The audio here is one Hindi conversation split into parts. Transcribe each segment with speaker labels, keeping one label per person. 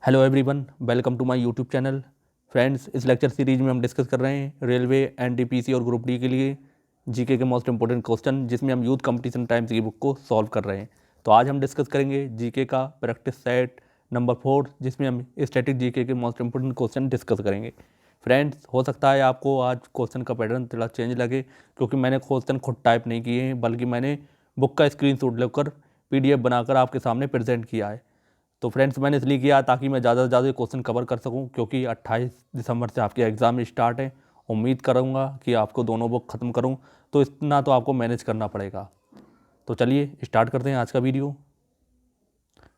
Speaker 1: Hello everyone, welcome to my YouTube channel. Friends, इस लेक्चर सीरीज में हम डिस्कस कर रहे हैं रेलवे, एनटीपीसी और ग्रुप डी के लिए जीके के मोस्ट इंपॉर्टेंट क्वेश्चन, जिसमें हम यूथ कंपटीशन टाइम्स की बुक को सॉल्व कर रहे हैं। तो आज हम डिस्कस करेंगे जीके का प्रैक्टिस सेट नंबर 4, जिसमें हम स्टैटिक जीके के मोस्ट इंपॉर्टेंट क्वेश्चन डिस्कस करेंगे। फ्रेंड्स, हो सकता है आपको आज क्वेश्चन का पैटर्न थोड़ा चेंज लगे, क्योंकि मैंने क्वेश्चन खुद टाइप नहीं किए हैं, बल्कि मैंने बुक का स्क्रीनशॉट लेकर PDF बनाकर आपके सामने प्रेजेंट किया है। तो फ्रेंड्स, मैंने इसलिए किया ताकि मैं ज़्यादा से ज़्यादा क्वेश्चन कवर कर सकूं, क्योंकि 28 दिसंबर से आपके एग्ज़ाम स्टार्ट है। उम्मीद करूंगा कि आपको दोनों बुक ख़त्म करूं, तो इतना तो आपको मैनेज करना पड़ेगा। तो चलिए स्टार्ट करते हैं आज का वीडियो।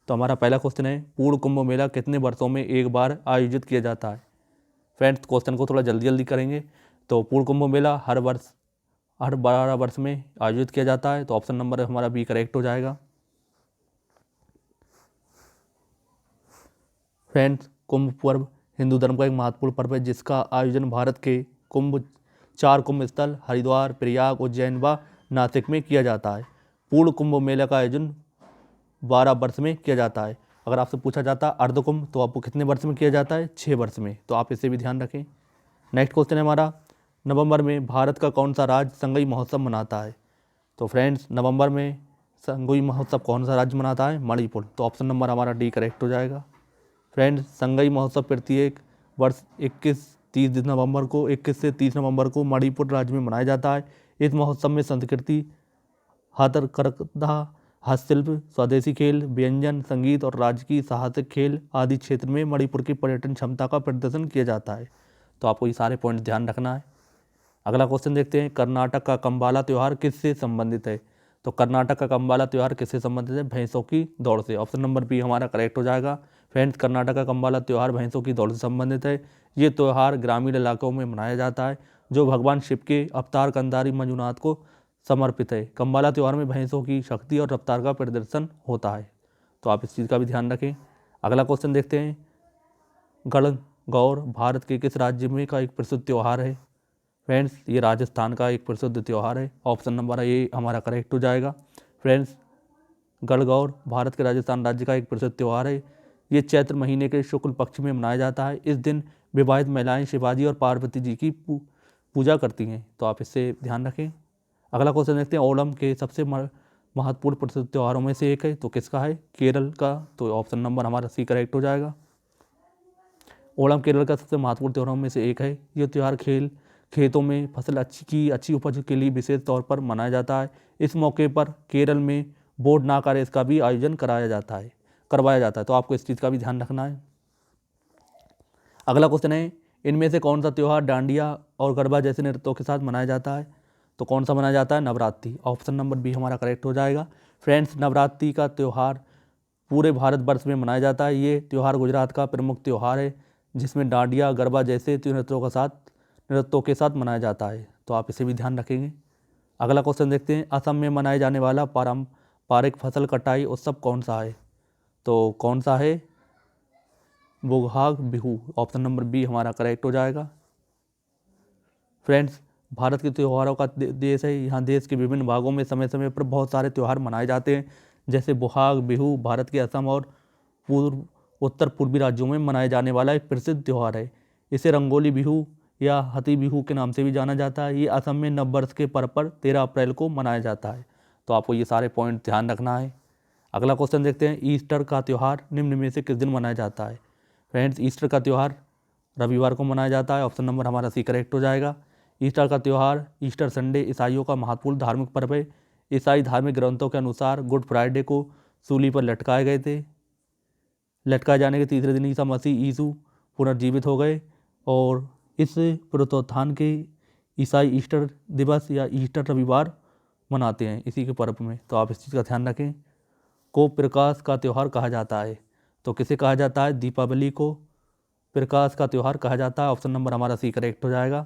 Speaker 1: तो हमारा पहला क्वेश्चन है, पूर्ण कुंभ मेला कितने वर्षों में एक बार आयोजित किया जाता है। फ्रेंड्स, क्वेश्चन को थोड़ा जल्दी जल्दी करेंगे। तो पूर्ण कुंभ मेला हर 12 वर्ष में आयोजित किया जाता है। तो ऑप्शन नंबर हमारा बी करेक्ट हो जाएगा। फ्रेंड्स, कुंभ पर्व हिंदू धर्म का एक महत्वपूर्ण पर्व है, जिसका आयोजन भारत के चार कुंभ स्थल हरिद्वार, प्रयाग, उज्जैन व नासिक में किया जाता है। पूर्ण कुंभ मेला का आयोजन 12 वर्ष में किया जाता है। अगर आपसे पूछा जाता है अर्ध कुंभ, तो आपको कितने वर्ष में किया जाता है? 6 वर्ष में। तो आप इसे भी ध्यान रखें। नेक्स्ट क्वेश्चन है हमारा, नवंबर में भारत का कौन सा राज्य संगई महोत्सव मनाता है। तो फ्रेंड्स, नवंबर में संगई महोत्सव कौन सा राज्य मनाता है? मणिपुर। तो ऑप्शन नंबर हमारा डी करेक्ट हो जाएगा। फ्रेंड्स, संगई महोत्सव प्रत्येक वर्ष 21 से 30 नवंबर को मणिपुर राज्य में मनाया जाता है। इस महोत्सव में संस्कृति, हथकरघा, हस्तशिल्प, स्वदेशी खेल, व्यंजन, संगीत और राज्य की साहसिक खेल आदि क्षेत्र में मणिपुर की पर्यटन क्षमता का प्रदर्शन किया जाता है। तो आपको ये सारे पॉइंट ध्यान रखना है। अगला क्वेश्चन देखते हैं, कर्नाटक का कंबाला त्यौहार किससे संबंधित है। तो कर्नाटक का कंबाला त्यौहार किससे संबंधित है? भैंसों की दौड़ से। ऑप्शन नंबर बी हमारा करेक्ट हो जाएगा। फ्रेंड्स, कर्नाटक का कंबाला त्यौहार भैंसों की दौड़ से संबंधित है। ये त्यौहार ग्रामीण इलाकों में मनाया जाता है, जो भगवान शिव के अवतार कंधारी मंजुनाथ को समर्पित है। कंबाला त्यौहार में भैंसों की शक्ति और रफ्तार का प्रदर्शन होता है। तो आप इस चीज़ का भी ध्यान रखें। अगला क्वेश्चन देखते हैं, गणगौर भारत के किस राज्य में का एक प्रसिद्ध त्यौहार है। फ्रेंड्स, ये राजस्थान का एक प्रसिद्ध त्यौहार है। ऑप्शन नंबर ये हमारा करेक्ट हो जाएगा। फ्रेंड्स, गणगौर भारत के राजस्थान राज्य का एक प्रसिद्ध त्यौहार है। ये चैत्र महीने के शुक्ल पक्ष में मनाया जाता है। इस दिन विवाहित महिलाएं शिवाजी और पार्वती जी की पूजा करती हैं। तो आप इससे ध्यान रखें। अगला क्वेश्चन देखते हैं, ओणम के सबसे महत्वपूर्ण प्रसिद्ध त्योहारों में से एक है, तो किसका है? केरल का। तो ऑप्शन नंबर हमारा सी करेक्ट हो जाएगा। ओणम केरल का सबसे महत्वपूर्ण त्योहारों में से एक है। यह त्यौहार खेतों में फसल अच्छी उपज के लिए विशेष तौर पर मनाया जाता है। इस मौके पर केरल में बोट नाका रेस का भी आयोजन करवाया जाता है। तो आपको इस चीज़ का भी ध्यान रखना है। अगला क्वेश्चन है, इनमें से कौन सा त्यौहार डांडिया और गरबा जैसे नृत्यों के साथ मनाया जाता है। तो कौन सा मनाया जाता है? नवरात्रि। ऑप्शन नंबर बी हमारा करेक्ट हो जाएगा। फ्रेंड्स, नवरात्रि का त्यौहार पूरे भारतवर्ष में मनाया जाता है। ये त्यौहार गुजरात का प्रमुख त्यौहार है, जिसमें डांडिया गरबा जैसे नृत्यों के साथ मनाया जाता है। तो आप इसे भी ध्यान रखेंगे। अगला क्वेश्चन देखते हैं, असम में मनाए जाने वाला पारंपरिक फसल कटाई उत्सव कौन सा है। तो कौन सा है? Bohag Bihu. Option number B हमारा करेक्ट हो जाएगा। फ्रेंड्स, भारत के त्योहारों का देश है। यहाँ देश के विभिन्न भागों में समय समय पर बहुत सारे त्यौहार मनाए जाते हैं, जैसे बोहाग बिहू भारत के असम और उत्तर पूर्वी राज्यों में मनाए जाने वाला एक प्रसिद्ध त्यौहार है। इसे रंगोली बिहू या हती बिहू के नाम से भी जाना जाता है। ये असम में नववर्ष के पर्व पर 13 अप्रैल को मनाया जाता है। तो आपको ये सारे पॉइंट ध्यान रखना है। अगला क्वेश्चन देखते हैं, ईस्टर का त्यौहार निम्न में से किस दिन मनाया जाता है। फ्रेंड्स, ईस्टर का त्यौहार रविवार को मनाया जाता है। ऑप्शन नंबर हमारा सी करेक्ट हो जाएगा। ईस्टर का त्यौहार, ईस्टर संडे, ईसाइयों का महत्वपूर्ण धार्मिक पर्व है। ईसाई धार्मिक ग्रंथों के अनुसार गुड फ्राइडे को सूली पर लटकाए गए थे। लटकाए जाने के तीसरे दिन ईसा मसीह यीशु पुनर्जीवित हो गए, और इस पुनरुत्थान के ईसाई ईस्टर दिवस या ईस्टर रविवार मनाते हैं इसी के पर्व में। तो आप इस चीज़ का ध्यान रखें। को प्रकाश का त्यौहार कहा जाता है। तो किसे कहा जाता है? दीपावली को प्रकाश का त्यौहार कहा जाता है। ऑप्शन नंबर हमारा सी करेक्ट हो जाएगा।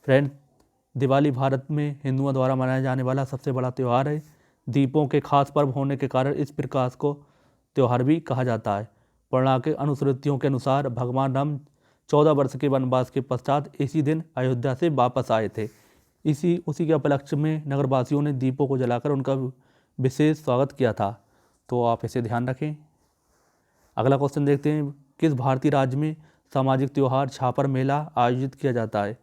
Speaker 1: फ्रेंड्स, दिवाली भारत में हिंदुओं द्वारा मनाया जाने वाला सबसे बड़ा त्यौहार है। दीपों के खास पर्व होने के कारण इस प्रकाश को त्यौहार भी कहा जाता है। पौराणिक अनुश्रुतियों के अनुसार भगवान राम 14 वर्ष के वनवास के पश्चात इसी दिन अयोध्या से वापस आए थे। उसी के उपलक्ष्य में नगरवासियों ने दीपों को जलाकर उनका विशेष स्वागत किया था। तो आप इसे ध्यान रखें। अगला क्वेश्चन देखते हैं, किस भारतीय राज्य में सामाजिक त्यौहार छापर मेला आयोजित किया जाता है?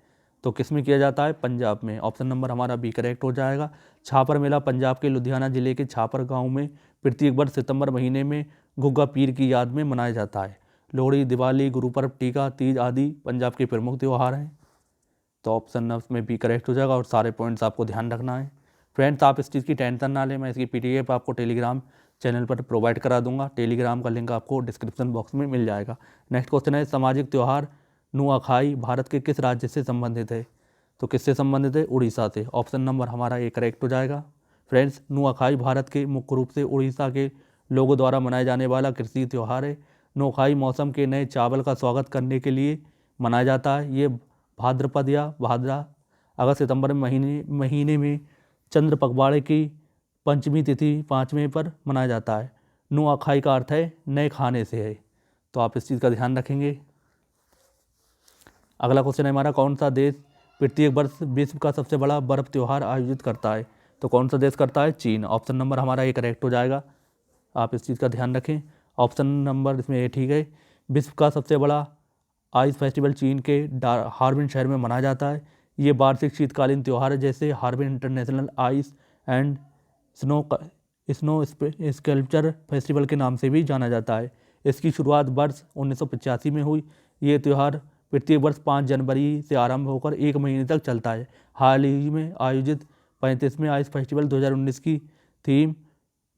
Speaker 1: तो किस में किया जाता है? पंजाब में। ऑप्शन नंबर हमारा बी करेक्ट हो जाएगा। छापर मेला पंजाब के लुधियाना जिले के छापर गांव में प्रत्येक वर्ष सितंबर महीने में गुग्गा पीर की याद में मनाया जाता है। लोहड़ी, दिवाली, गुरुपर्व, टीका, तीज आदि पंजाब के प्रमुख त्यौहार हैं। तो ऑप्शन में बी करेक्ट हो जाएगा और सारे पॉइंट्स आपको ध्यान रखना है। फ्रेंड्स, आप इस चीज़ की टेंशन ना लें, मैं इसकी PDF आपको टेलीग्राम चैनल पर प्रोवाइड करा दूंगा। टेलीग्राम का लिंक आपको डिस्क्रिप्शन बॉक्स में मिल जाएगा। नेक्स्ट क्वेश्चन है, सामाजिक त्यौहार नुआखाई भारत के किस राज्य से संबंधित है? तो किससे संबंधित है? उड़ीसा से। ऑप्शन नंबर हमारा ए करेक्ट हो जाएगा। फ्रेंड्स, नुआखाई भारत के मुख्य रूप से उड़ीसा के लोगों द्वारा मनाया जाने वाला कृषि त्यौहार है। नुआखाई मौसम के नए चावल का स्वागत करने के लिए मनाया जाता है। ये भाद्रपद या भाद्रा अगस्त सितंबर महीने में चंद्र पखवाड़े की पंचमी तिथि 5वें पर मनाया जाता है। नुआखाई का अर्थ है नए खाने से है, तो आप इस चीज़ का ध्यान रखेंगे। अगला क्वेश्चन है हमारा, कौन सा देश प्रत्येक वर्ष विश्व का सबसे बड़ा बर्फ त्यौहार आयोजित करता है? तो कौन सा देश करता है? चीन। ऑप्शन नंबर हमारा ये करेक्ट हो जाएगा, आप इस चीज़ का ध्यान रखें। ऑप्शन नंबर इसमें ये ठीक है। विश्व का सबसे बड़ा आइस फेस्टिवल चीन के हार्बिन शहर में मनाया जाता है। ये वार्षिक शीतकालीन त्यौहार है, जैसे Harbin international ice and snow sculpture festival के नाम से भी जाना जाता है। इसकी शुरुआत वर्ष 1985 में हुई। ये त्यौहार प्रत्येक वर्ष 5 जनवरी से आरंभ होकर 1 महीने तक चलता है। हाल ही में आयोजित 35वें आइस फेस्टिवल 2019 की theme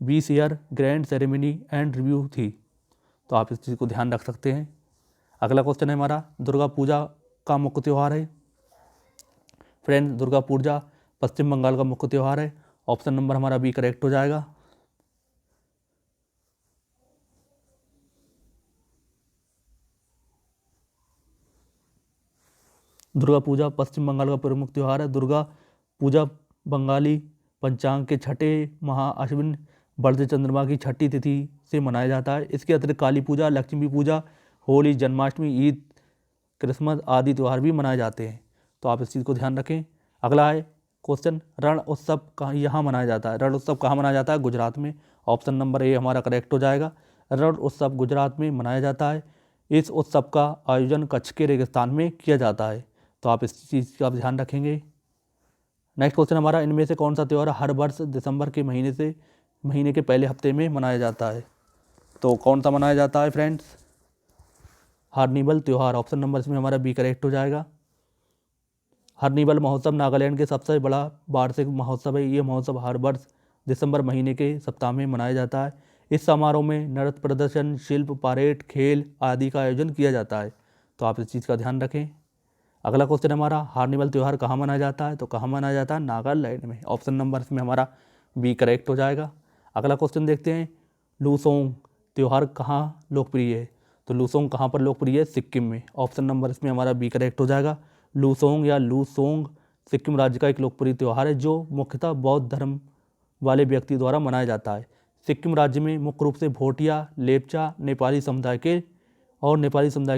Speaker 1: 20 year grand ceremony and review थी, तो आप इस चीज़ को ध्यान रख सकते हैं। अगला क्वेश्चन है हमारा, दुर्गा पूजा का मुख्य त्यौहार है? फ्रेंड्स, दुर्गा पूजा पश्चिम बंगाल का मुख्य त्यौहार है। ऑप्शन नंबर हमारा बी करेक्ट हो जाएगा। दुर्गा पूजा पश्चिम बंगाल का प्रमुख त्यौहार है। दुर्गा पूजा बंगाली पंचांग के छठे महा अश्विन बढ़ते चंद्रमा की छठी तिथि से मनाया जाता है। इसके अतिरिक्त काली पूजा, लक्ष्मी पूजा, होली, जन्माष्टमी, ईद, क्रिसमस आदि त्यौहार भी मनाए जाते हैं, तो आप इस चीज़ को ध्यान रखें। अगला है क्वेश्चन, रण उत्सव कहाँ यहाँ मनाया जाता है? रण उत्सव कहाँ मनाया जाता है? गुजरात में। ऑप्शन नंबर ए हमारा करेक्ट हो जाएगा। रण उत्सव गुजरात में मनाया जाता है। इस उत्सव का आयोजन कच्छ के रेगिस्तान में किया जाता है, तो आप इस चीज़ का ध्यान रखेंगे। नेक्स्ट क्वेश्चन हमारा, इनमें से कौन सा त्यौहार हर वर्ष दिसंबर के महीने के पहले हफ्ते में मनाया जाता है? तो कौन सा मनाया जाता है फ्रेंड्स? हार्निवल त्यौहार। ऑप्शन नंबर इसमें हमारा बी करेक्ट हो जाएगा। हार्निवल महोत्सव नागालैंड के सबसे बड़ा वार्षिक महोत्सव है। ये महोत्सव हर वर्ष दिसंबर महीने के सप्ताह में मनाया जाता है। इस समारोह में नृत्य प्रदर्शन, शिल्प, परेड, खेल आदि का आयोजन किया जाता है, तो आप इस चीज़ का ध्यान रखें। अगला क्वेश्चन हमारा, हार्निवल त्यौहार कहाँ मनाया जाता है? तो कहाँ मनाया जाता है? नागालैंड में। ऑप्शन नंबर इसमें हमारा बी करेक्ट हो जाएगा। अगला क्वेश्चन देखते हैं, लूसोंग त्यौहार कहाँ लोकप्रिय है? तो लूसोंग कहाँ पर लोकप्रिय है? सिक्किम में। ऑप्शन नंबर इसमें हमारा बी करेक्ट हो जाएगा। लूसोंग या लूसोंग सिक्किम राज्य का एक लोकप्रिय त्यौहार है, जो मुख्यतः बौद्ध धर्म वाले व्यक्ति द्वारा मनाया जाता है। सिक्किम राज्य में मुख्य रूप से भोटिया, लेपचा, नेपाली समुदाय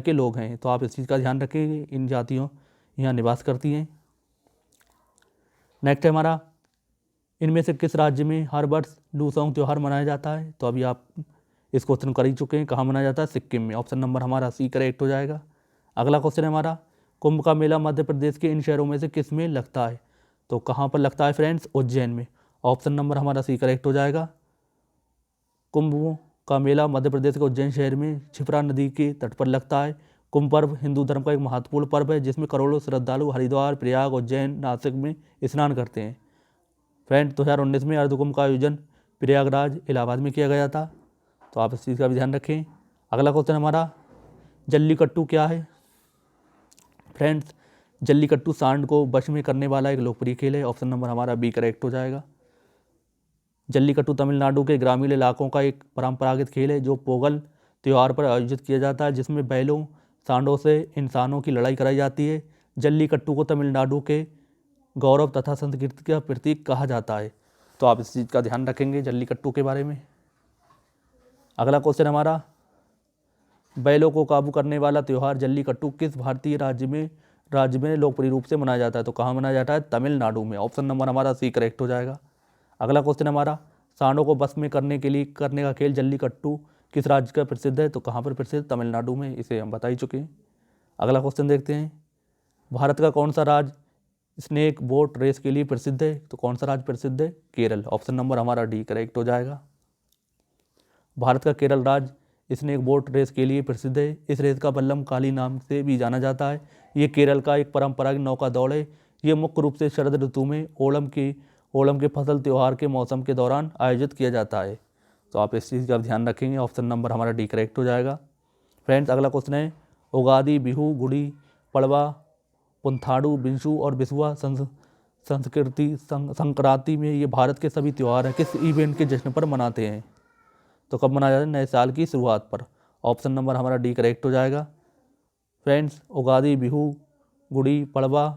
Speaker 1: के लोग हैं, तो आप इस चीज़ का ध्यान रखेंगे। इन जातियों यहाँ निवास करती हैं। नेक्स्ट है हमारा, इनमें से किस राज्य में हर वर्ष लूसोंग त्यौहार मनाया जाता है? तो अभी आप इस क्वेश्चन कर ही चुके हैं, कहाँ मनाया जाता है? सिक्किम में। ऑप्शन नंबर हमारा सी करेक्ट हो जाएगा। अगला क्वेश्चन है हमारा, कुंभ का मेला मध्य प्रदेश के इन शहरों में से किस में लगता है? तो कहाँ पर लगता है फ्रेंड्स? उज्जैन में। ऑप्शन नंबर हमारा सी करेक्ट हो जाएगा। कुंभ का मेला मध्य प्रदेश के उज्जैन शहर में क्षिप्रा नदी के तट पर लगता है। कुंभ पर्व हिंदू धर्म का एक महत्वपूर्ण पर्व है, जिसमें करोड़ों श्रद्धालु हरिद्वार, प्रयाग, उज्जैन, नासिक में स्नान करते हैं। फ्रेंड, 2019 में अर्धकुंभ का आयोजन प्रयागराज, इलाहाबाद में किया गया था, तो आप इस चीज़ का भी ध्यान रखें। अगला क्वेश्चन हमारा, जल्लीकट्टू क्या है? फ्रेंड्स, जल्लीकट्टू सांड को वश में करने वाला एक लोकप्रिय खेल है। ऑप्शन नंबर हमारा बी करेक्ट हो जाएगा। जल्लीकट्टू तमिलनाडु के ग्रामीण इलाकों का एक परंपरागत खेल है, जो पोंगल त्यौहार पर आयोजित किया जाता है, जिसमें बैलों, सांडों से इंसानों की लड़ाई कराई जाती है। जल्लीकट्टू को तमिलनाडु के गौरव तथा संस्कृति का प्रतीक कहा जाता है, तो आप इस चीज़ का ध्यान रखेंगे जल्लीकट्टू के बारे में। अगला क्वेश्चन हमारा, बैलों को काबू करने वाला त्यौहार जल्लीकट्टू किस भारतीय राज्य में लोकप्रिय रूप से मनाया जाता है? तो कहाँ मनाया जाता है? तमिलनाडु में। ऑप्शन नंबर हमारा सी करेक्ट हो जाएगा। अगला क्वेश्चन हमारा, सांडों को बस में करने का खेल जल्लीकट्टू किस राज्य का प्रसिद्ध है? तो कहाँ पर प्रसिद्ध? तमिलनाडु में, इसे हम बता ही चुके हैं। अगला क्वेश्चन देखते हैं, भारत का कौन सा राज्य स्नेक बोट रेस के लिए प्रसिद्ध है? तो कौन सा राज्य प्रसिद्ध है? केरल। ऑप्शन नंबर हमारा डी करेक्ट हो जाएगा। भारत का केरल राज्य स्नेक बोट रेस के लिए प्रसिद्ध है। इस रेस का वल्लम काली नाम से भी जाना जाता है। ये केरल का एक परंपरागत नौका दौड़ है। ये मुख्य रूप से शरद ऋतु में ओणम के फसल त्यौहार के मौसम के दौरान आयोजित किया जाता है। तो आप इस चीज़ का ध्यान रखेंगे। ऑप्शन नंबर हमारा डी करेक्ट हो जाएगा। फ्रेंड्स, अगला क्वेश्चन है, उगादि, बिहू, गुड़ी पड़वा, पुंथाडु, बिशु और बिसुआ संक्रांति में ये भारत के सभी त्यौहार हैं किस इवेंट के जश्न पर मनाते हैं? तो कब मनाया जाता है? नए साल की शुरुआत पर। ऑप्शन नंबर हमारा डी करेक्ट हो जाएगा। फ्रेंड्स, उगादि, बिहू, गुड़ी पड़वा,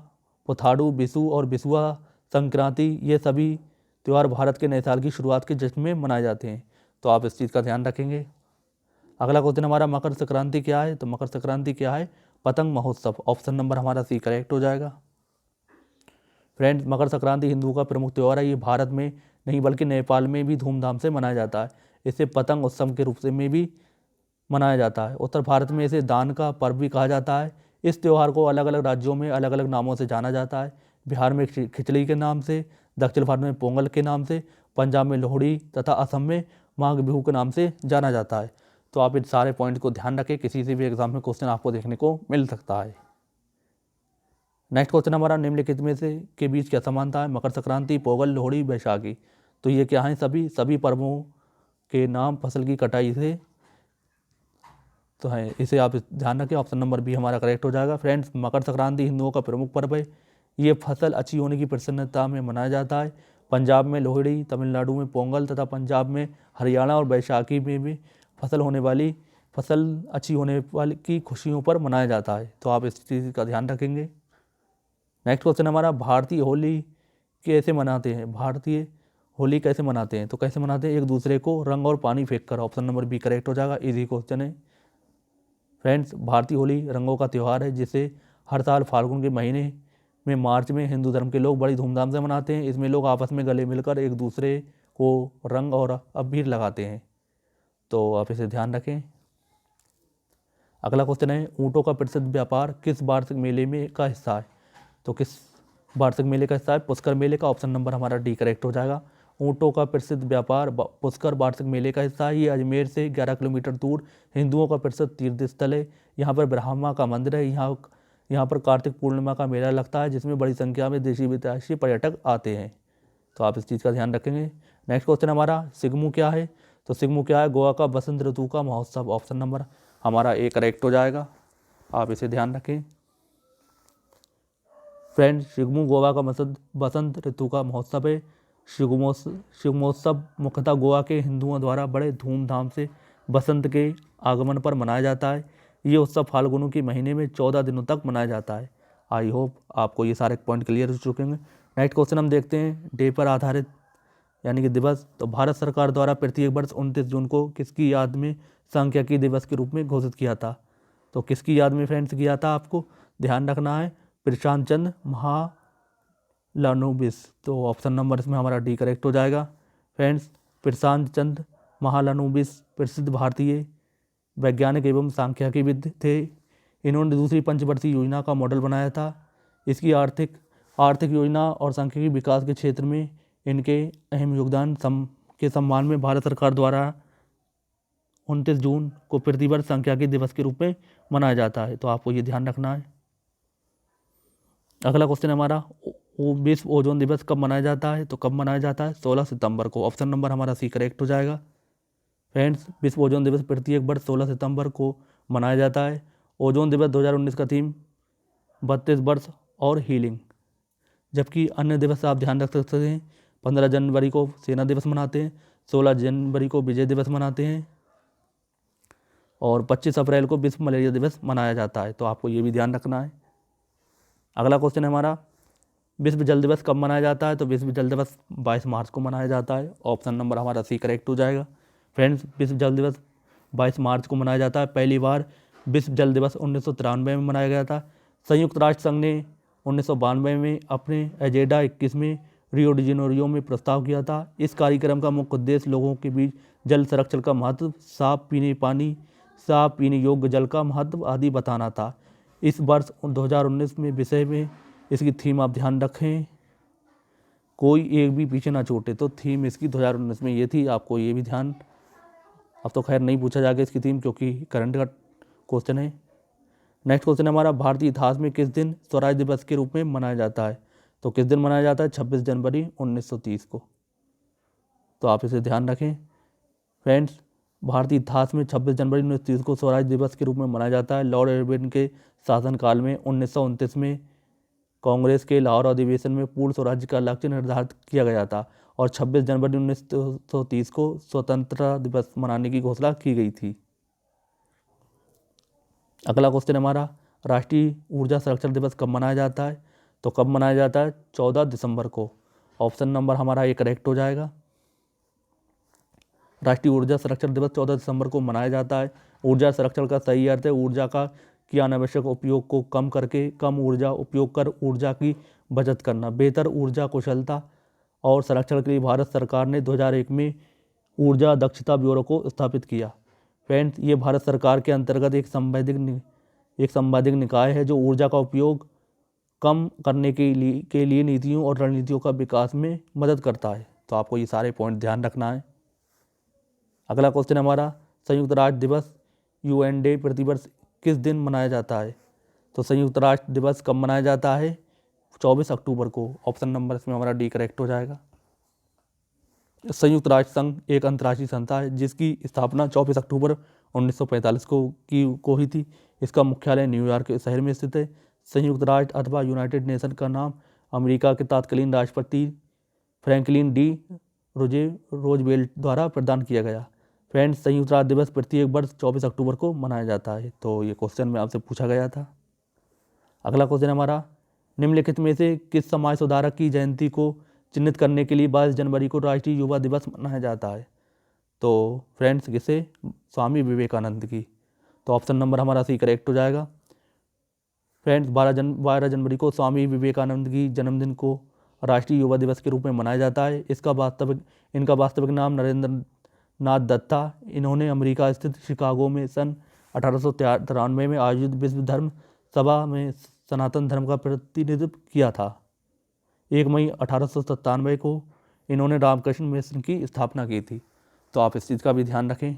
Speaker 1: पुथाडु, बिशु और बिसुआ संक्रांति ये सभी त्यौहार भारत के नए साल की शुरुआत के जश्न में मनाए जाते हैं। तो आप इस चीज़ का ध्यान रखेंगे। अगला क्वेश्चन हमारा, मकर संक्रांति क्या है? तो मकर संक्रांति क्या है? पतंग महोत्सव। ऑप्शन नंबर हमारा सी करेक्ट हो जाएगा। फ्रेंड्स, मकर संक्रांति हिंदुओं का प्रमुख त्यौहार है। ये भारत में नहीं बल्कि नेपाल में भी धूमधाम से मनाया जाता है। इसे पतंग उत्सव के रूप से में भी मनाया जाता है। उत्तर भारत में इसे दान का पर्व भी कहा जाता है। इस त्यौहार को अलग अलग राज्यों में अलग अलग नामों से जाना जाता है। बिहार में खिचड़ी के नाम से, दक्षिण भारत में पोंगल के नाम से, पंजाब में लोहड़ी तथा असम में माघ बिहू के नाम से जाना जाता है। तो आप इन सारे पॉइंट को ध्यान रखें, किसी से भी एग्जाम में क्वेश्चन आपको देखने को मिल सकता है। नेक्स्ट क्वेश्चन हमारा, निम्नलिखित में से के बीच क्या समानता है? मकर संक्रांति, पोंगल, लोहड़ी, बैसाखी। तो ये क्या हैं? सभी पर्वों के नाम फसल की कटाई से तो है, इसे आप ध्यान रखें। ऑप्शन नंबर बी हमारा करेक्ट हो जाएगा। फ्रेंड्स, मकर संक्रांति हिंदुओं का प्रमुख पर्व है। ये फसल अच्छी होने की प्रसन्नता में मनाया जाता है। पंजाब में लोहड़ी, तमिलनाडु में पोंगल तथा पंजाब में हरियाणा और बैसाखी में भी फसल अच्छी होने वाली की खुशियों पर मनाया जाता है। तो आप इस चीज़ का ध्यान रखेंगे। नेक्स्ट क्वेश्चन हमारा, भारतीय होली कैसे मनाते हैं? भारतीय होली कैसे मनाते हैं? तो कैसे मनाते हैं? एक दूसरे को रंग और पानी फेंक कर। ऑप्शन नंबर बी करेक्ट हो जाएगा। इजी क्वेश्चन है। फ्रेंड्स, भारतीय होली रंगों का त्यौहार है जिसे हर साल फाल्गुन के महीने में मार्च में हिंदू धर्म के लोग बड़ी धूमधाम से मनाते हैं। इसमें लोग आपस में गले मिलकर एक दूसरे को रंग और अबीर लगाते हैं। तो आप इसे ध्यान रखें। अगला क्वेश्चन है, ऊँटों का प्रसिद्ध व्यापार किस वार्षिक मेले में का हिस्सा है? तो किस वार्षिक मेले का हिस्सा है? पुष्कर मेले का। ऑप्शन नंबर हमारा डी करेक्ट हो जाएगा। ऊँटों का प्रसिद्ध व्यापार पुष्कर वार्षिक मेले का हिस्सा है। ये अजमेर से 11 किलोमीटर दूर हिंदुओं का प्रसिद्ध तीर्थ स्थल है। यहाँ पर ब्रह्मा का मंदिर है। यहाँ पर कार्तिक पूर्णिमा का मेला लगता है जिसमें बड़ी संख्या में देशी विदेशी पर्यटक आते हैं। तो आप इस चीज़ का ध्यान रखेंगे। नेक्स्ट क्वेश्चन हमारा, सिगमू क्या है? तो सिगमू क्या है? गोवा का बसंत ऋतु का महोत्सव। ऑप्शन नंबर हमारा ए करेक्ट हो जाएगा। आप इसे ध्यान रखें। फ्रेंड, शिगमू गोवा का बसंत ऋतु का महोत्सव है। शिगमोत्सव मुख्यतः गोवा के हिंदुओं द्वारा बड़े धूमधाम से बसंत के आगमन पर मनाया जाता है। ये उत्सव फाल्गुन के महीने में 14 दिनों तक मनाया जाता है। आई होप आपको ये सारे पॉइंट क्लियर हो चुके हैं। नेक्स्ट क्वेश्चन हम देखते हैं, डे पर आधारित यानी कि दिवस। तो भारत सरकार द्वारा प्रत्येक वर्ष 29 जून को किसकी याद में सांख्यिकी दिवस के रूप में घोषित किया था? तो किसकी याद में फ्रेंड्स किया था? आपको ध्यान रखना है, प्रशांत चंद्र महालनोबिस। तो ऑप्शन नंबर इसमें हमारा डी करेक्ट हो जाएगा। फ्रेंड्स, प्रशांत चंद्र महालनोबिस प्रसिद्ध भारतीय वैज्ञानिक एवं सांख्यिकीविद थे। इन्होंने दूसरी पंचवर्षीय योजना का मॉडल बनाया था। इसकी आर्थिक योजना और सांख्यिकी विकास के क्षेत्र में इनके अहम योगदान के सम्मान में भारत सरकार द्वारा 29 जून को प्रतिवर्ष सांख्यिकी दिवस के रूप में मनाया जाता है। तो आपको ये ध्यान रखना है। अगला क्वेश्चन हमारा, विश्व ओजोन दिवस कब मनाया जाता है? तो कब मनाया जाता है? 16 सितंबर को। ऑप्शन नंबर हमारा सी करेक्ट हो जाएगा। फ्रेंड्स, विश्व ओजोन दिवस प्रत्येक वर्ष 16 सितंबर को मनाया जाता है। ओजोन दिवस 2019 का थीम 32 वर्ष और हीलिंग। जबकि अन्य दिवस आप ध्यान रख सकते हैं, 15 जनवरी को सेना दिवस मनाते हैं, 16 जनवरी को विजय दिवस मनाते हैं और 25 अप्रैल को विश्व मलेरिया दिवस मनाया जाता है। तो आपको ये भी ध्यान रखना है। अगला क्वेश्चन है हमारा, विश्व जल दिवस कब मनाया जाता है? तो विश्व जल दिवस 22 मार्च को मनाया जाता है। ऑप्शन नंबर हमारा सी करेक्ट हो जाएगा। फ्रेंड्स, विश्व जल दिवस 22 मार्च को मनाया जाता है। पहली बार विश्व जल दिवस 1993 में मनाया गया था। संयुक्त राष्ट्र संघ ने 1992 में अपने एजेंडा 21 में रियो डी जेनेरियो में प्रस्ताव किया था। इस कार्यक्रम का मुख्य उद्देश्य लोगों के बीच जल संरक्षण का महत्व, साफ पीने पानी, साफ पीने योग्य जल का महत्व आदि बताना था। इस वर्ष 2019 में विषय में इसकी थीम आप ध्यान रखें, कोई एक भी पीछे ना छूटे, तो थीम इसकी 2019 में ये थी, आपको ये भी ध्यान, अब तो खैर नहीं पूछा जाएगा इसकी थीम क्योंकि करंट का क्वेश्चन है। नेक्स्ट क्वेश्चन है हमारा, भारतीय इतिहास में किस दिन स्वराज दिवस के रूप में मनाया जाता है? तो किस दिन मनाया जाता है? 26 जनवरी 1930 को। तो आप इसे ध्यान रखें फ्रेंड्स। भारतीय इतिहास में 26 जनवरी 1930 को स्वराज दिवस के रूप में मनाया जाता है। लॉर्ड इरविन के शासनकाल में 1929 में कांग्रेस के लाहौर अधिवेशन में पूर्ण स्वराज्य का लक्ष्य निर्धारित किया गया था और 26 जनवरी 1930 को स्वतंत्रता दिवस मनाने की घोषणा की गई थी। अगला क्वेश्चन हमारा, राष्ट्रीय ऊर्जा संरक्षण दिवस कब मनाया जाता है? तो कब मनाया जाता है? 14 दिसंबर को। ऑप्शन नंबर हमारा ये करेक्ट हो जाएगा। राष्ट्रीय ऊर्जा संरक्षण दिवस 14 दिसंबर को मनाया जाता है। ऊर्जा संरक्षण का सही अर्थ है ऊर्जा की अनावश्यक उपयोग को कम करके कम ऊर्जा उपयोग कर ऊर्जा की बचत करना। बेहतर ऊर्जा कुशलता और संरक्षण के लिए भारत सरकार ने 2001 में ऊर्जा दक्षता ब्यूरो को स्थापित किया। फ्रेंड्स, ये भारत सरकार के अंतर्गत एक संवैधानिक निकाय है जो ऊर्जा का उपयोग कम करने के लिए नीतियों और रणनीतियों का विकास में मदद करता है। तो आपको ये सारे पॉइंट ध्यान रखना है। अगला क्वेश्चन हमारा, संयुक्त राष्ट्र दिवस UN डे प्रतिवर्ष किस दिन मनाया जाता है? तो संयुक्त राष्ट्र दिवस कब मनाया जाता है? 24 अक्टूबर को। ऑप्शन नंबर इसमें हमारा डी करेक्ट हो जाएगा। संयुक्त राष्ट्र संघ एक अंतर्राष्ट्रीय संस्था है जिसकी स्थापना 24 अक्टूबर 1945 को हुई थी। इसका मुख्यालय न्यूयॉर्क शहर में स्थित है। संयुक्त राष्ट्र अथवा यूनाइटेड नेशन का नाम अमेरिका के तत्कालीन राष्ट्रपति फ्रैंकलिन डी रोजवेल्ट द्वारा प्रदान किया गया। फ्रेंड्स, संयुक्त राष्ट्र दिवस प्रत्येक वर्ष 24 अक्टूबर को मनाया जाता है। तो ये क्वेश्चन में आपसे पूछा गया था। अगला क्वेश्चन हमारा, निम्नलिखित में से किस समाज सुधारक की जयंती को चिन्हित करने के लिए 22 जनवरी को राष्ट्रीय युवा दिवस मनाया जाता है? तो फ्रेंड्स, किसे? स्वामी विवेकानंद की। तो ऑप्शन नंबर हमारा सी करेक्ट हो जाएगा। फ्रेंड्स, 12 जनवरी को स्वामी विवेकानंद की जन्मदिन को राष्ट्रीय युवा दिवस के रूप में मनाया जाता है। इनका वास्तविक नाम नरेंद्र नाथ दत्त था। इन्होंने अमेरिका स्थित शिकागो में सन 1893 में आयोजित विश्व धर्म सभा में सनातन धर्म का प्रतिनिधित्व किया था। 1 मई 1897 को इन्होंने रामकृष्ण मिशन की स्थापना की थी। तो आप इस चीज़ का भी ध्यान रखें।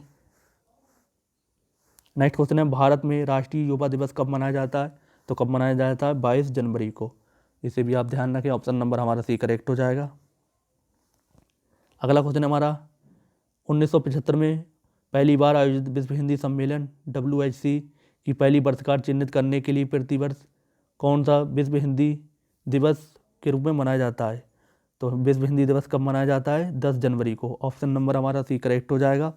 Speaker 1: नेक्स्ट क्वेश्चन है, भारत में राष्ट्रीय युवा दिवस कब मनाया जाता है? तो कब मनाया जाता है? 22 जनवरी को। इसे भी आप ध्यान रखें। ऑप्शन नंबर हमारा सी करेक्ट हो जाएगा। अगला क्वेश्चन हमारा, 1975 में पहली बार आयोजित विश्व हिंदी सम्मेलन WHC की पहली वर्षगांठ चिन्हित करने के लिए प्रतिवर्ष कौन सा विश्व हिंदी दिवस के रूप में मनाया जाता है? तो विश्व हिंदी दिवस कब मनाया जाता है? 10 जनवरी को। ऑप्शन नंबर हमारा सी करेक्ट हो जाएगा।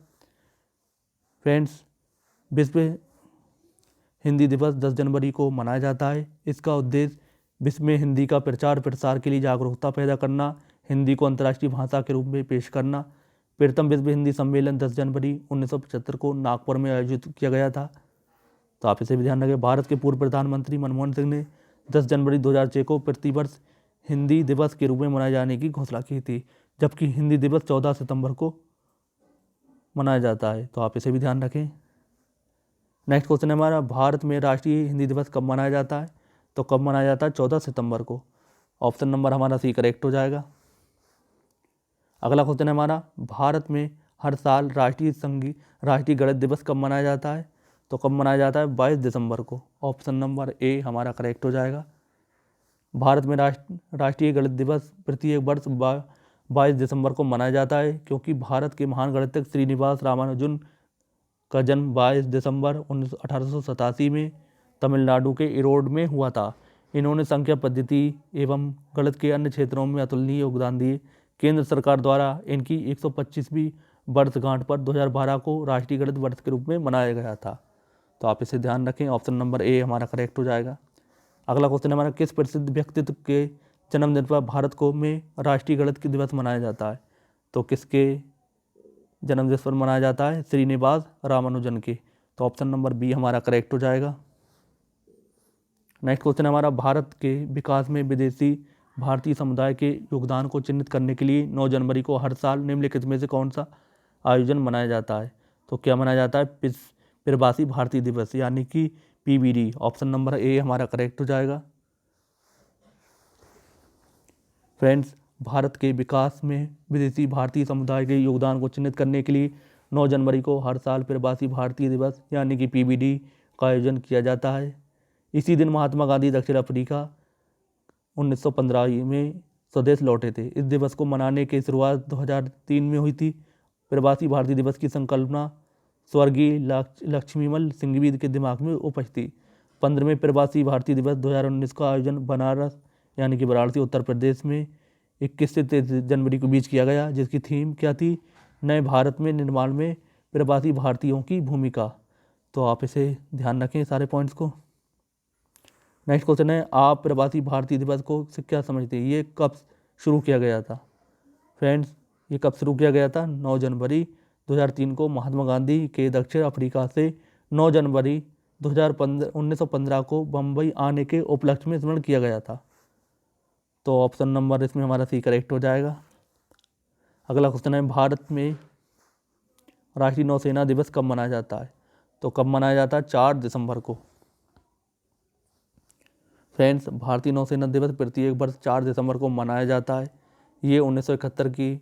Speaker 1: फ्रेंड्स, विश्व हिंदी दिवस 10 जनवरी को मनाया जाता है। इसका उद्देश्य विश्व में हिंदी का प्रचार प्रसार के लिए जागरूकता पैदा करना, हिंदी को अंतर्राष्ट्रीय भाषा के रूप में पेश करना। प्रथम विश्व हिंदी सम्मेलन 10 जनवरी 1975 को नागपुर में आयोजित किया गया था। तो आप इसे भी ध्यान रखें। भारत के पूर्व प्रधानमंत्री मनमोहन सिंह ने 10 जनवरी 2006 को प्रतिवर्ष हिंदी दिवस के रूप में मनाए जाने की घोषणा की थी, जबकि हिंदी दिवस 14 सितंबर को मनाया जाता है। तो आप इसे भी ध्यान रखें। नेक्स्ट क्वेश्चन है हमारा, भारत में राष्ट्रीय हिंदी दिवस कब मनाया जाता है? तो कब मनाया जाता है? 14 सितंबर को। ऑप्शन नंबर हमारा सी करेक्ट हो जाएगा। अगला क्वेश्चन है हमारा, भारत में हर साल राष्ट्रीय गणित दिवस कब मनाया जाता है? तो कब मनाया जाता है? 22 दिसंबर को। ऑप्शन नंबर ए हमारा करेक्ट हो जाएगा। भारत में राष्ट्रीय गणित दिवस प्रत्येक वर्ष 22 दिसंबर को मनाया जाता है क्योंकि भारत के महान गणितज्ञ श्रीनिवास रामानुजन का जन्म 22 दिसंबर 1887 में तमिलनाडु के इरोड में हुआ था। इन्होंने संख्या पद्धति एवं गणित के अन्य क्षेत्रों में अतुलनीय योगदान दिए। केंद्र सरकार द्वारा इनकी 125वीं वर्षगांठ पर 2012 को राष्ट्रीय गणित वर्ष के रूप में मनाया गया था। तो आप इसे ध्यान रखें। ऑप्शन नंबर ए हमारा करेक्ट हो जाएगा। अगला क्वेश्चन हमारा, किस प्रसिद्ध व्यक्तित्व के जन्मदिन पर भारत में राष्ट्रीय गणित दिवस मनाया जाता है? तो किसके जन्मदिन पर मनाया जाता है? श्रीनिवास रामानुजन के। तो ऑप्शन नंबर बी हमारा करेक्ट हो जाएगा। नेक्स्ट क्वेश्चन हमारा, भारत के विकास में विदेशी भारतीय समुदाय के योगदान को चिन्हित करने के लिए 9 जनवरी को हर साल निम्नलिखित में से कौन सा आयोजन मनाया जाता है? तो क्या मनाया जाता है? प्रवासी भारतीय दिवस यानी कि PBD। ऑप्शन नंबर ए हमारा करेक्ट हो जाएगा। फ्रेंड्स, भारत के विकास में विदेशी भारतीय समुदाय के योगदान को चिन्हित करने के लिए 9 जनवरी को हर साल प्रवासी भारतीय दिवस यानी कि PBD का आयोजन किया जाता है। इसी दिन महात्मा गांधी दक्षिण अफ्रीका 1915 में स्वदेश लौटे थे। इस दिवस को मनाने की शुरुआत 2003 में हुई थी। प्रवासी भारतीय दिवस की संकल्पना स्वर्गीय लक्ष्मीमल सिंघवी के दिमाग में उपज थी। 15वें प्रवासी भारतीय दिवस 2019 का आयोजन बनारस यानी कि वाराणसी उत्तर प्रदेश में 21 से 23 जनवरी के बीच किया गया, जिसकी थीम क्या थी? नए भारत में निर्माण में प्रवासी भारतीयों की भूमिका। तो आप इसे ध्यान रखें सारे पॉइंट्स को। नेक्स्ट क्वेश्चन है, आप प्रवासी भारतीय दिवस को से क्या समझते हैं? ये कब शुरू किया गया था? फ्रेंड्स, ये कब शुरू किया गया था? 9 जनवरी 2003 को महात्मा गांधी के दक्षिण अफ्रीका से 9 जनवरी 1915 को बम्बई आने के उपलक्ष्य में स्मरण किया गया था। तो ऑप्शन नंबर इसमें हमारा सी करेक्ट हो जाएगा। अगला क्वेश्चन है, भारत में राष्ट्रीय नौसेना दिवस कब मनाया जाता है? तो कब मनाया जाता है? 4 दिसंबर को। फ्रेंड्स, भारतीय नौसेना दिवस प्रत्येक वर्ष 4 दिसंबर को मनाया जाता है। ये 1971 की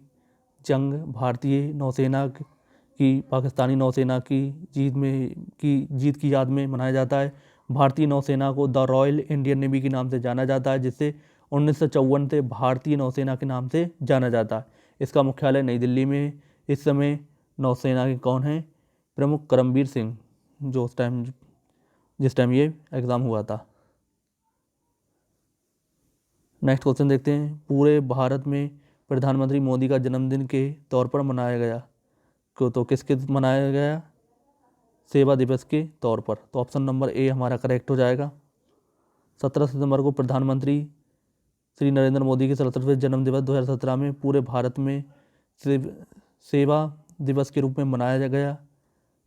Speaker 1: जंग भारतीय नौसेना की पाकिस्तानी नौसेना की जीत की याद में मनाया जाता है। भारतीय नौसेना को द रॉयल इंडियन नेवी के नाम से जाना जाता है, जिससे 1954 से भारतीय नौसेना के नाम से जाना जाता है। इसका मुख्यालय नई दिल्ली में है। इस समय नौसेना के कौन हैं? प्रमुख करमबीर सिंह, जो जिस टाइम ये एग्ज़ाम हुआ था। नेक्स्ट क्वेश्चन देखते हैं, पूरे भारत में प्रधानमंत्री मोदी का जन्मदिन के तौर पर मनाया गया क्यों? तो किसके मनाया गया? सेवा दिवस के तौर पर। तो ऑप्शन नंबर ए हमारा करेक्ट हो जाएगा। 17 सितंबर को प्रधानमंत्री श्री नरेंद्र मोदी के 67वें जन्मदिवस 2017 में पूरे भारत में सेवा दिवस के रूप में मनाया गया।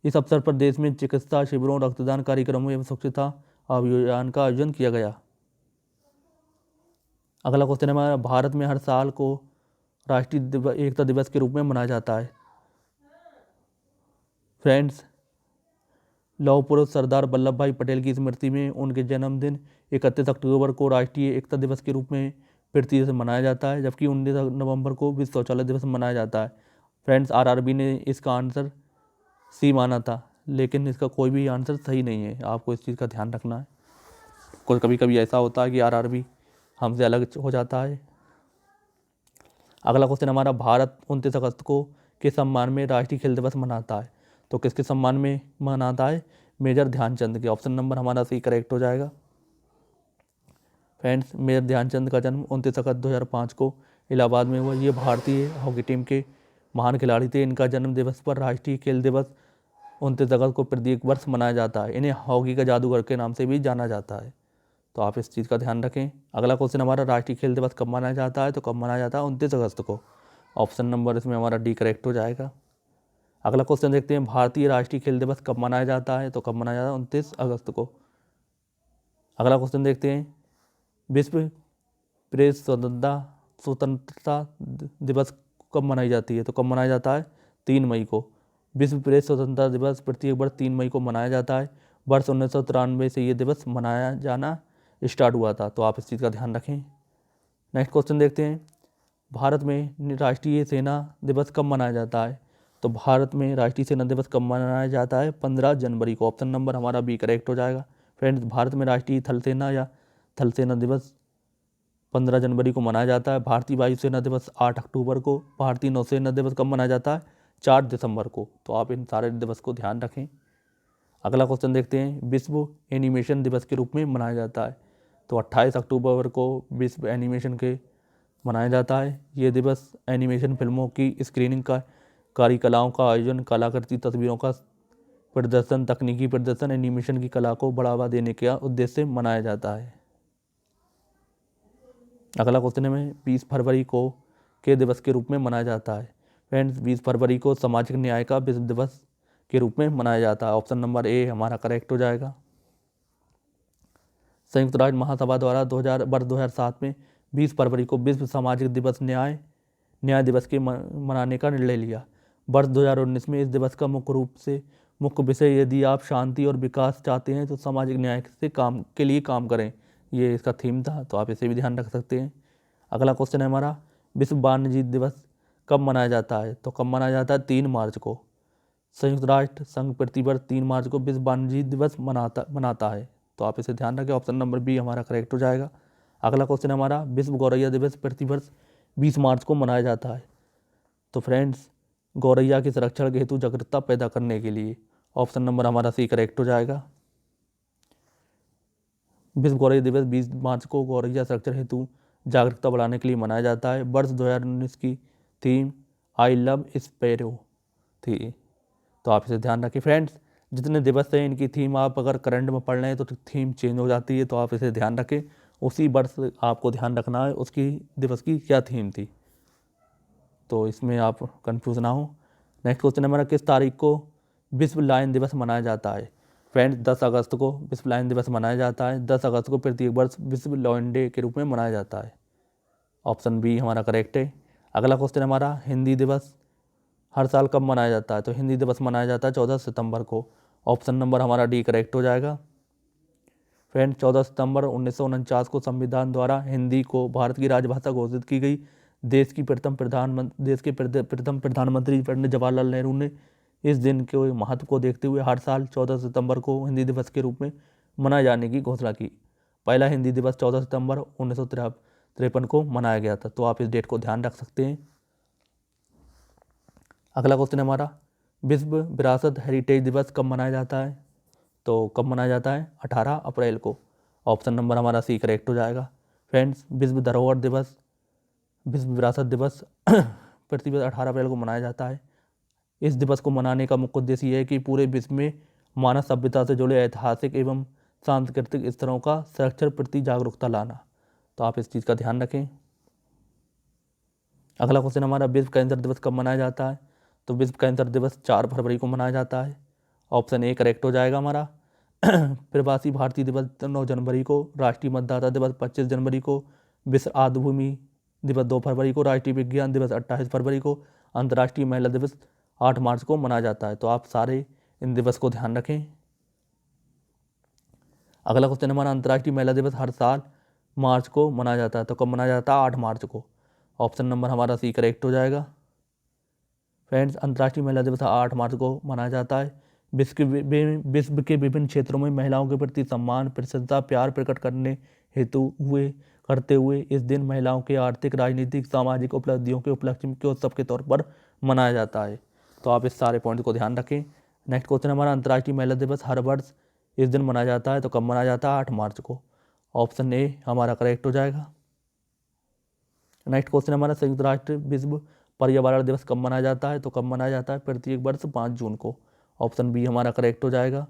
Speaker 1: इस अवसर पर देश में चिकित्सा शिविरों, रक्तदान कार्यक्रमों एवं स्वच्छता अभियान का आयोजन किया गया। अगला क्वेश्चन है हमारा, भारत में हर साल को राष्ट्रीय एकता दिवस के रूप में मनाया जाता है। फ्रेंड्स, लौह पुरुष सरदार वल्लभ भाई पटेल की स्मृति में उनके जन्मदिन 31 अक्टूबर को राष्ट्रीय एकता दिवस के रूप में फिर से मनाया जाता है, जबकि 19 नवंबर को विश्व शौचालय दिवस मनाया जाता है। फ्रेंड्स, RRB ने इसका आंसर सी माना था, लेकिन इसका कोई भी आंसर सही नहीं है। आपको इस चीज़ का ध्यान रखना है। कभी कभी ऐसा होता है कि RRB हमसे अलग हो जाता है। अगला क्वेश्चन हमारा, भारत 29 अगस्त को के सम्मान में राष्ट्रीय खेल दिवस मनाता है। तो किसके सम्मान में मनाता है? मेजर ध्यानचंद के। ऑप्शन नंबर हमारा सी करेक्ट हो जाएगा। फ्रेंड्स, मेजर ध्यानचंद का जन्म 29 अगस्त 2005 को इलाहाबाद में हुआ। ये भारतीय हॉकी टीम के महान खिलाड़ी थे। इनका जन्म दिवस पर राष्ट्रीय खेल दिवस 29 अगस्त को प्रत्येक वर्ष मनाया जाता है। इन्हें हॉकी का जादूगर के नाम से भी जाना जाता है। तो आप इस चीज़ का ध्यान रखें। अगला क्वेश्चन हमारा, राष्ट्रीय खेल दिवस कब मनाया जाता है? तो कब मनाया जाता है? 29 अगस्त को। ऑप्शन नंबर इसमें हमारा डी करेक्ट हो जाएगा। अगला क्वेश्चन देखते हैं, भारतीय राष्ट्रीय खेल दिवस कब मनाया जाता है? तो कब मनाया जाता है? 29 अगस्त को। अगला क्वेश्चन देखते हैं, विश्व प्रेस स्वतंत्रता दिवस कब मनाई जाती है? तो कब मनाया जाता है? 3 मई को। विश्व प्रेस स्वतंत्रता दिवस प्रत्येक वर्ष 3 मई को मनाया जाता है। वर्ष 1993 से ये दिवस मनाया जाना स्टार्ट हुआ था। तो आप इस चीज़ का ध्यान रखें। नेक्स्ट क्वेश्चन देखते हैं, भारत में राष्ट्रीय सेना दिवस कब मनाया जाता है? तो भारत में राष्ट्रीय सेना दिवस कब मनाया जाता है? 15 जनवरी को। ऑप्शन नंबर हमारा बी करेक्ट हो जाएगा। फ्रेंड्स, भारत में राष्ट्रीय थल सेना या थल सेना दिवस 15 जनवरी को मनाया जाता है। भारतीय वायुसेना दिवस 8 अक्टूबर को। भारतीय नौसेना दिवस कब मनाया जाता है? 4 दिसंबर को। तो आप इन सारे दिवस को ध्यान रखें। अगला क्वेश्चन देखते हैं, विश्व एनिमेशन दिवस के रूप में मनाया जाता है। तो 28 अक्टूबर को विश्व एनिमेशन के मनाया जाता है। ये दिवस एनिमेशन फिल्मों की स्क्रीनिंग का कार्यकलाओं का आयोजन, कलाकृति तस्वीरों का प्रदर्शन, तकनीकी प्रदर्शन, एनिमेशन की कला को बढ़ावा देने के उद्देश्य से मनाया जाता है। अगला क्वेश्चन है, 20 फरवरी को के दिवस के रूप में मनाया जाता है। फ्रेंड्स, 20 फरवरी को सामाजिक न्याय का विश्व दिवस के रूप में मनाया जाता है। ऑप्शन नंबर ए हमारा करेक्ट हो जाएगा। संयुक्त राष्ट्र महासभा द्वारा वर्ष 2007 में 20 फरवरी को विश्व सामाजिक दिवस न्याय दिवस के मनाने का निर्णय लिया। वर्ष 2019 में इस दिवस का मुख्य विषय यदि आप शांति और विकास चाहते हैं तो सामाजिक न्याय के लिए काम करें, ये इसका थीम था, तो आप इसे भी ध्यान रख सकते हैं। अगला क्वेश्चन है हमारा, विश्व वन्यजीव दिवस कब मनाया जाता है? तो कब मनाया जाता है? 3 मार्च को। संयुक्त राष्ट्र संघ प्रतिवर्ष 3 मार्च को विश्व वन्यजीव दिवस मनाता है, तो आप इसे ध्यान रखें। ऑप्शन नंबर बी हमारा करेक्ट हो जाएगा। अगला क्वेश्चन है हमारा, विश्व गौरैया दिवस प्रतिवर्ष 20 मार्च को मनाया जाता है। तो फ्रेंड्स, गौरैया के संरक्षण के हेतु जागरूकता पैदा करने के लिए। ऑप्शन नंबर हमारा सी करेक्ट हो जाएगा। विश्व गौरैया दिवस 20 मार्च को गौरैया संरक्षण हेतु जागरूकता बढ़ाने के लिए मनाया जाता है। वर्ष 2019 की थीम आई लव स्पैरो थी, तो आप इसे ध्यान रखें। फ्रेंड्स, जितने दिवस हैं इनकी थीम आप अगर करंट में पढ़ रहे हैं तो थीम चेंज हो जाती है, तो आप इसे ध्यान रखें। उसी वर्ष आपको ध्यान रखना है उसकी दिवस की क्या थीम थी, तो इसमें आप कंफ्यूज ना हो। नेक्स्ट क्वेश्चन है हमारा, किस तारीख को विश्व लायन दिवस मनाया जाता है? फ्रेंड्स, 10 अगस्त को विश्व लायन दिवस मनाया जाता है। 10 अगस्त को प्रत्येक वर्ष विश्व लायन डे के रूप में मनाया जाता है। ऑप्शन बी हमारा करेक्ट है। अगला क्वेश्चन है हमारा, हिंदी दिवस हर साल कब मनाया जाता है? तो हिंदी दिवस मनाया जाता है 14 सितंबर को। ऑप्शन नंबर हमारा डी करेक्ट हो जाएगा। फ्रेंड्स, 14 सितंबर 1949 को संविधान द्वारा हिंदी को भारत की राजभाषा घोषित की गई। देश के प्रथम प्रधानमंत्री पंडित जवाहरलाल नेहरू ने इस दिन के महत्व को देखते हुए हर साल 14 सितंबर को हिंदी दिवस के रूप में मनाए जाने की घोषणा की। पहला हिंदी दिवस 14 सितंबर 1953 को मनाया गया था, तो आप इस डेट को ध्यान रख सकते हैं। अगला क्वेश्चन है हमारा, विश्व विरासत हेरिटेज दिवस कब मनाया जाता है? तो कब मनाया जाता है? 18 अप्रैल को। ऑप्शन नंबर हमारा सी करेक्ट हो जाएगा। फ्रेंड्स, विश्व धरोहर दिवस, विश्व विरासत दिवस प्रतिवर्ष 18 अप्रैल को मनाया जाता है। इस दिवस को मनाने का मुख्य उद्देश्य यह है कि पूरे विश्व में मानव सभ्यता से जुड़े ऐतिहासिक एवं सांस्कृतिक स्तरों का संरक्षण प्रति जागरूकता लाना, तो आप इस चीज़ का ध्यान रखें। अगला क्वेश्चन हमारा, विश्व कैंसर दिवस कब मनाया जाता है? तो विश्व कैंसर दिवस 4 फरवरी को मनाया जाता है। ऑप्शन ए करेक्ट हो जाएगा हमारा। प्रवासी भारतीय दिवस 9 जनवरी को, राष्ट्रीय मतदाता दिवस 25 जनवरी को, विश्व आर्द्रभूमि दिवस 2 फरवरी को, राष्ट्रीय विज्ञान दिवस 28 फरवरी को, अंतर्राष्ट्रीय महिला दिवस 8 मार्च को मनाया जाता है, तो आप सारे इन दिवस को ध्यान रखें। अगला क्वेश्चन हमारा, अंतर्राष्ट्रीय महिला दिवस हर साल मार्च को मनाया जाता है, तो कब मनाया जाता है? 8 मार्च को। ऑप्शन नंबर हमारा सी करेक्ट हो जाएगा। फ्रेंड्स, अंतर्राष्ट्रीय महिला दिवस 8 मार्च को मनाया जाता है। विश्व के विभिन्न क्षेत्रों में महिलाओं के प्रति सम्मान, प्रशंसा, प्यार प्रकट करते हुए इस दिन महिलाओं के आर्थिक, राजनीतिक, सामाजिक उपलब्धियों के उपलक्ष्य के उत्सव के तौर पर मनाया जाता है, तो आप इस सारे पॉइंट को ध्यान रखें। नेक्स्ट क्वेश्चन हमारा, अंतर्राष्ट्रीय महिला दिवस हर वर्ष इस दिन मनाया जाता है, तो कब मनाया जाता है? 8 मार्च को। ऑप्शन ए हमारा करेक्ट हो जाएगा। नेक्स्ट क्वेश्चन हमारा, संयुक्त राष्ट्र विश्व पर्यावरण दिवस कब मनाया जाता है? तो कब मनाया जाता है? प्रत्येक वर्ष 5 जून को। ऑप्शन बी हमारा करेक्ट हो जाएगा।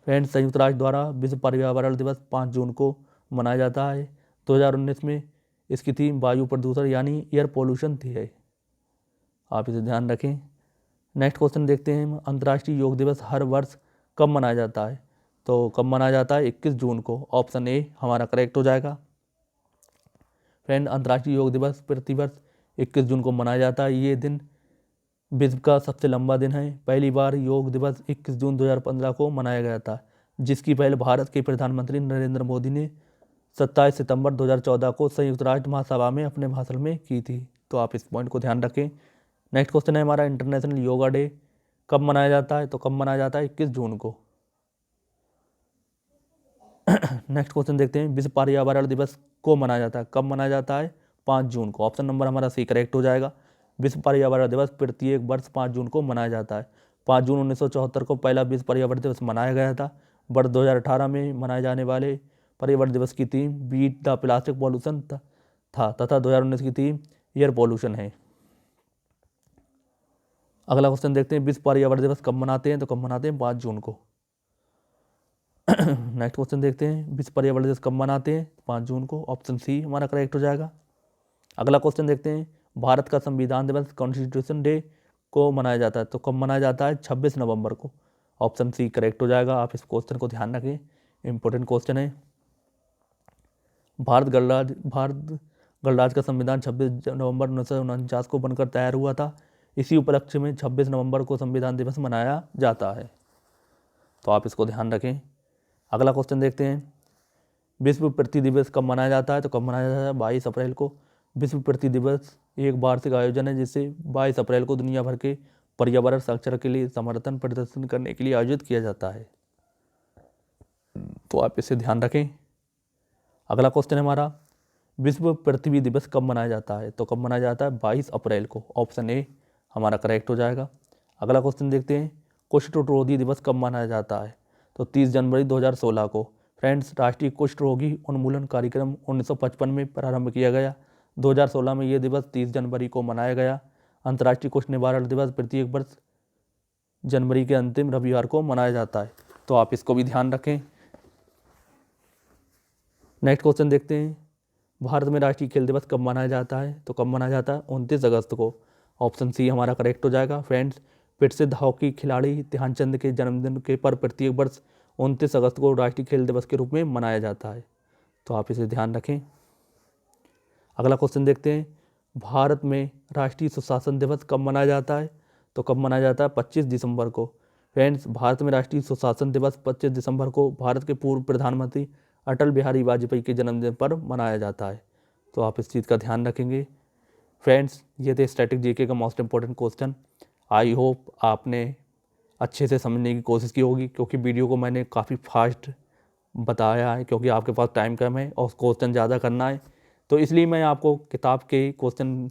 Speaker 1: फ्रेंड्स, संयुक्त राष्ट्र द्वारा विश्व पर्यावरण दिवस 5 जून को मनाया जाता है। 2019 में इसकी थीम वायु प्रदूषण यानी एयर पोल्यूशन थी है, आप इसे ध्यान रखें। नेक्स्ट क्वेश्चन देखते हैं, अंतर्राष्ट्रीय योग दिवस हर वर्ष कब मनाया जाता है? तो कब मनाया जाता है? 21 जून को। ऑप्शन ए हमारा करेक्ट हो जाएगा। फ्रेंड, अंतर्राष्ट्रीय योग दिवस प्रतिवर्ष 21 जून को मनाया जाता है। ये दिन विश्व का सबसे लंबा दिन है। पहली बार योग दिवस 21 जून 2015 को मनाया गया था, जिसकी पहल भारत के प्रधानमंत्री नरेंद्र मोदी ने 27 सितंबर 2014 को संयुक्त राष्ट्र महासभा में अपने भाषण में की थी, तो आप इस पॉइंट को ध्यान रखें। नेक्स्ट क्वेश्चन है हमारा, इंटरनेशनल योगा डे कब मनाया जाता है? तो कब मनाया जाता है? 21 जून को। नेक्स्ट क्वेश्चन देखते हैं, विश्व पर्यावरण दिवस को मनाया जाता है, कब मनाया जाता है? 5 जून को। ऑप्शन नंबर हमारा सी करेक्ट हो जाएगा। विश्व पर्यावरण दिवस प्रत्येक वर्ष 5 जून को मनाया जाता है। 5 जून 1974 को पहला विश्व पर्यावरण दिवस मनाया गया था। वर्ष 2018 में मनाए जाने वाले पर्यावरण दिवस की theme beat the plastic pollution था तथा 2019 की थीम एयर पॉल्यूशन है। अगला क्वेश्चन देखते हैं, विश्व पर्यावरण दिवस कब मनाते हैं? तो कब मनाते हैं? 5 जून को। नेक्स्ट क्वेश्चन देखते हैं, विश्व पर्यावरण दिवस कब मनाते हैं? 5 जून को। ऑप्शन सी हमारा करेक्ट हो जाएगा। अगला क्वेश्चन देखते हैं, भारत का संविधान दिवस कॉन्स्टिट्यूशन डे को मनाया जाता है, तो कब मनाया जाता है? 26 नवंबर को। ऑप्शन सी करेक्ट हो जाएगा। आप इस क्वेश्चन को ध्यान रखें, इंपॉर्टेंट क्वेश्चन है। भारत गणराज्य का संविधान 26 नवंबर 1949 को बनकर तैयार हुआ था। इसी उपलक्ष्य में 26 नवंबर को संविधान दिवस मनाया जाता है, तो आप इसको ध्यान रखें। अगला क्वेश्चन देखते हैं, विश्व पृथ्वी दिवस कब मनाया जाता है? तो कब मनाया जाता है? 22 अप्रैल को। विश्व पृथ्वी दिवस एक वार्षिक आयोजन है जिसे 22 अप्रैल को दुनिया भर के पर्यावरण संरक्षण के लिए समर्थन प्रदर्शन करने के लिए आयोजित किया जाता है, तो आप इसे ध्यान रखें। अगला क्वेश्चन है हमारा, विश्व पृथ्वी दिवस कब मनाया जाता है? तो कब मनाया जाता है? 22 अप्रैल को। ऑप्शन ए हमारा करेक्ट हो जाएगा। अगला क्वेश्चन देखते हैं, कुष्ठ रोगी दिवस कब मनाया जाता है? तो 30 जनवरी 2016 को। फ्रेंड्स, राष्ट्रीय कुष्ठ रोगी उन्मूलन कार्यक्रम 1955 में प्रारंभ किया गया। 2016 में यह दिवस 30 जनवरी को मनाया गया। अंतर्राष्ट्रीय कुष्ठ निवारण दिवस प्रत्येक वर्ष जनवरी के अंतिम रविवार को मनाया जाता है, तो आप इसको भी ध्यान रखें। नेक्स्ट क्वेश्चन देखते हैं, भारत में राष्ट्रीय खेल दिवस कब मनाया जाता है? तो कब मनाया जाता है? 29 अगस्त को। ऑप्शन सी हमारा करेक्ट हो जाएगा। फ्रेंड्स, प्रसिद्ध हॉकी खिलाड़ी ध्यानचंद के जन्मदिन के पर प्रत्येक वर्ष 29 अगस्त को राष्ट्रीय खेल दिवस के रूप में मनाया जाता है, तो आप इसे ध्यान रखें। अगला क्वेश्चन देखते हैं, भारत में राष्ट्रीय सुशासन दिवस कब मनाया जाता है? तो कब मनाया जाता है? 25 दिसंबर को। फ्रेंड्स, भारत में राष्ट्रीय सुशासन दिवस 25 दिसंबर को भारत के पूर्व प्रधानमंत्री अटल बिहारी वाजपेयी के जन्मदिन पर मनाया जाता है, तो आप इस चीज़ का ध्यान रखेंगे। फ्रेंड्स, ये थे स्टैटिक जीके का most important question. I hope आपने अच्छे से समझने की कोशिश की होगी, क्योंकि वीडियो को मैंने काफ़ी फास्ट बताया है, क्योंकि आपके पास टाइम कम है और क्वेश्चन ज़्यादा करना है, तो इसलिए मैं आपको किताब के क्वेश्चन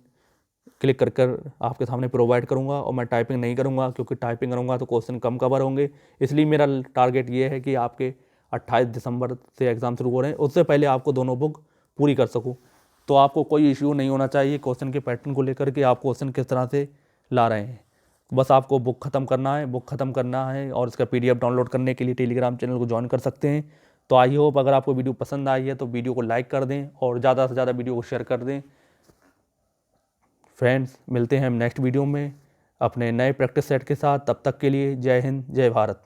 Speaker 1: क्लिक कर कर आपके सामने प्रोवाइड करूंगा और मैं टाइपिंग नहीं करूंगा, क्योंकि टाइपिंग करूंगा तो क्वेश्चन कम कवर होंगे। इसलिए मेरा टारगेट ये है कि आपके 28 दिसंबर से एग्ज़ाम शुरू हो रहे हैं, उससे पहले आपको दोनों बुक पूरी कर सकूं, तो आपको कोई इश्यू नहीं होना चाहिए क्वेश्चन के पैटर्न को लेकर के आप क्वेश्चन किस तरह से ला रहे हैं। बस आपको बुक ख़त्म करना है और इसका PDF डाउनलोड करने के लिए टेलीग्राम चैनल को ज्वाइन कर सकते हैं। तो आई होप अगर आपको वीडियो पसंद आई है तो वीडियो को लाइक कर दें और ज़्यादा से ज़्यादा वीडियो को शेयर कर दें। फ्रेंड्स, मिलते हैं हम नेक्स्ट वीडियो में अपने नए प्रैक्टिस सेट के साथ। तब तक के लिए जय हिंद, जय भारत।